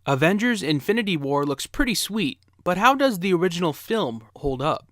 Avengers Infinity War looks pretty sweet, but how does the original film hold up?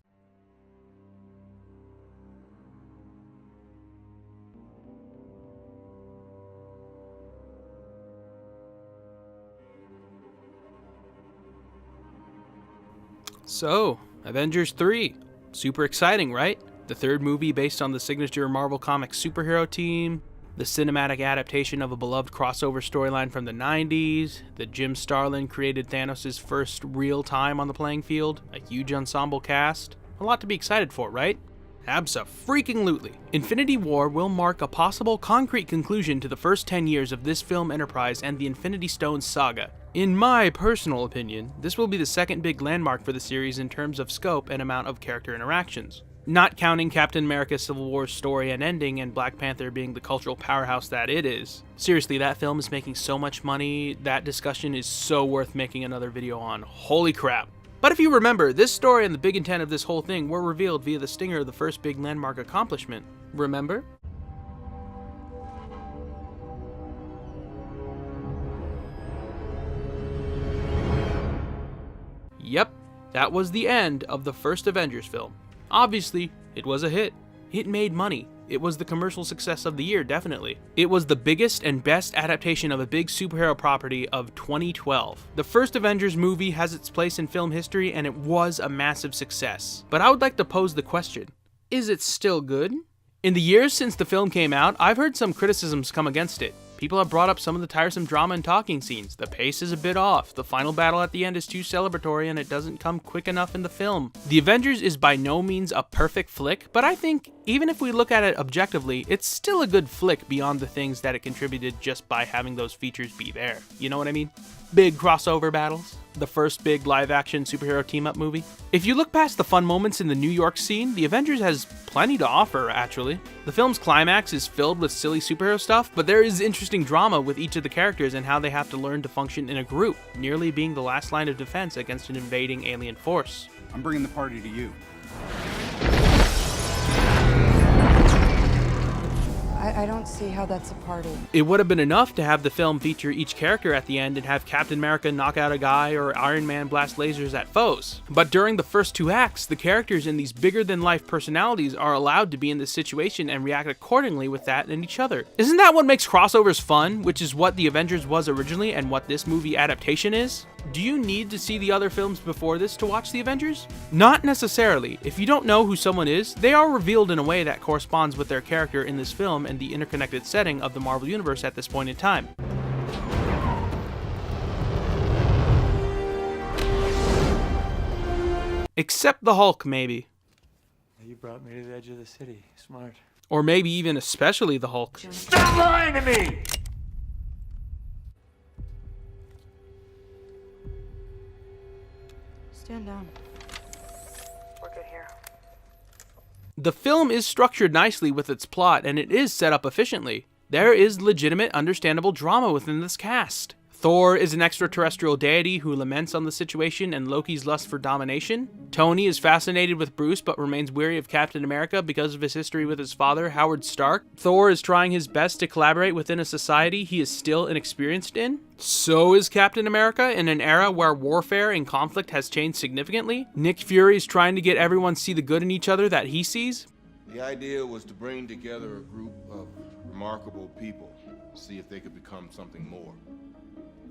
So, Avengers 3. Super exciting, right? The third movie based on the signature Marvel Comics superhero team, the cinematic adaptation of a beloved crossover storyline from the 90s, that Jim Starlin created Thanos' first real time on the playing field, a huge ensemble cast. A lot to be excited for, right? Abso-freaking-lutely. Infinity War will mark a possible concrete conclusion to the first 10 years of this film enterprise and the Infinity Stones saga. In my personal opinion, this will be the second big landmark for the series in terms of scope and amount of character interactions. Not counting Captain America Civil War's story and ending and Black Panther being the cultural powerhouse that it is. Seriously, that film is making so much money, that discussion is so worth making another video on. Holy crap. But if you remember, this story and the big intent of this whole thing were revealed via the stinger of the first big landmark accomplishment. Remember? Yep, that was the end of the first Avengers film. Obviously, it was a hit. It made money. It was the commercial success of the year, definitely. It was the biggest and best adaptation of a big superhero property of 2012. The first Avengers movie has its place in film history, and it was a massive success. But I would like to pose the question, is it still good? In the years since the film came out, I've heard some criticisms come against it. People have brought up some of the tiresome drama and talking scenes. The pace is a bit off, the final battle at the end is too celebratory, and it doesn't come quick enough in the film. The Avengers is by no means a perfect flick, but I think, even if we look at it objectively, it's still a good flick beyond the things that it contributed just by having those features be there. You know what I mean? Big crossover battles. The first big live-action superhero team-up movie. If you look past the fun moments in the New York scene, the Avengers has plenty to offer, actually. The film's climax is filled with silly superhero stuff, but there is interesting drama with each of the characters and how they have to learn to function in a group, nearly being the last line of defense against an invading alien force. I'm bringing the party to you. I don't see how that's a party. It would have been enough to have the film feature each character at the end and have Captain America knock out a guy or Iron Man blast lasers at foes. But during the first two acts, the characters in these bigger-than-life personalities are allowed to be in this situation and react accordingly with that and each other. Isn't that what makes crossovers fun, which is what the Avengers was originally and what this movie adaptation is? Do you need to see the other films before this to watch the Avengers? Not necessarily. If you don't know who someone is, they are revealed in a way that corresponds with their character in this film and the interconnected setting of the Marvel Universe at this point in time. Except the Hulk, maybe. You brought me to the edge of the city. Smart. Or maybe even especially the Hulk. Stop lying to me! Stand down. We're good here. The film is structured nicely with its plot, and it is set up efficiently. There is legitimate, understandable drama within this cast. Thor is an extraterrestrial deity who laments on the situation and Loki's lust for domination. Tony is fascinated with Bruce but remains weary of Captain America because of his history with his father, Howard Stark. Thor is trying his best to collaborate within a society he is still inexperienced in. So is Captain America in an era where warfare and conflict has changed significantly. Nick Fury is trying to get everyone see the good in each other that he sees. The idea was to bring together a group of remarkable people, see if they could become something more.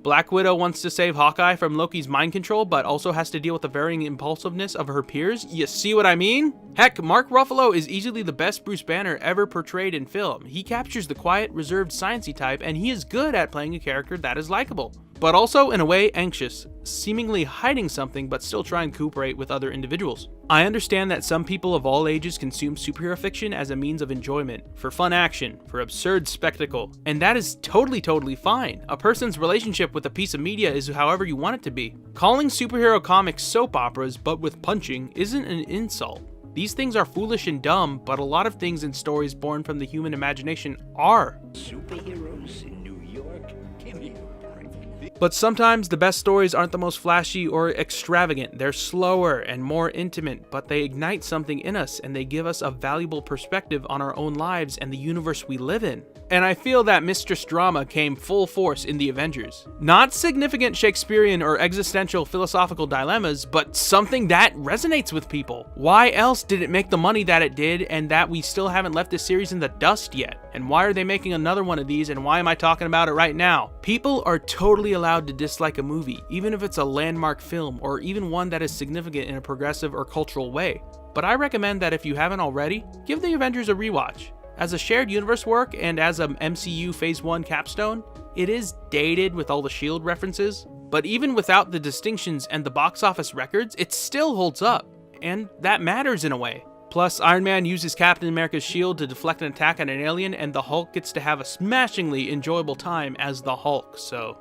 Black Widow wants to save Hawkeye from Loki's mind control, but also has to deal with the varying impulsiveness of her peers. You see what I mean? Heck, Mark Ruffalo is easily the best Bruce Banner ever portrayed in film. He captures the quiet, reserved, sciencey type, and he is good at playing a character that is likable, but also, in a way, anxious, seemingly hiding something but still trying to cooperate with other individuals. I understand that some people of all ages consume superhero fiction as a means of enjoyment, for fun action, for absurd spectacle, and that is totally fine. A person's relationship with a piece of media is however you want it to be. Calling superhero comics soap operas but with punching isn't an insult. These things are foolish and dumb, but a lot of things in stories born from the human imagination are. Superheroes in New York? Give me a break. But sometimes the best stories aren't the most flashy or extravagant. They're slower and more intimate, but they ignite something in us and they give us a valuable perspective on our own lives and the universe we live in. And I feel that Mistress Drama came full force in the Avengers. Not significant Shakespearean or existential philosophical dilemmas, but something that resonates with people. Why else did it make the money that it did and that we still haven't left this series in the dust yet? And why are they making another one of these and why am I talking about it right now? People are totally allowed to dislike a movie, even if it's a landmark film or even one that is significant in a progressive or cultural way. But I recommend that if you haven't already, give the Avengers a rewatch. As a shared universe work and as a MCU Phase 1 capstone, it is dated with all the S.H.I.E.L.D. references, but even without the distinctions and the box office records, it still holds up, and that matters in a way. Plus, Iron Man uses Captain America's shield to deflect an attack on an alien, and the Hulk gets to have a smashingly enjoyable time as the Hulk, so...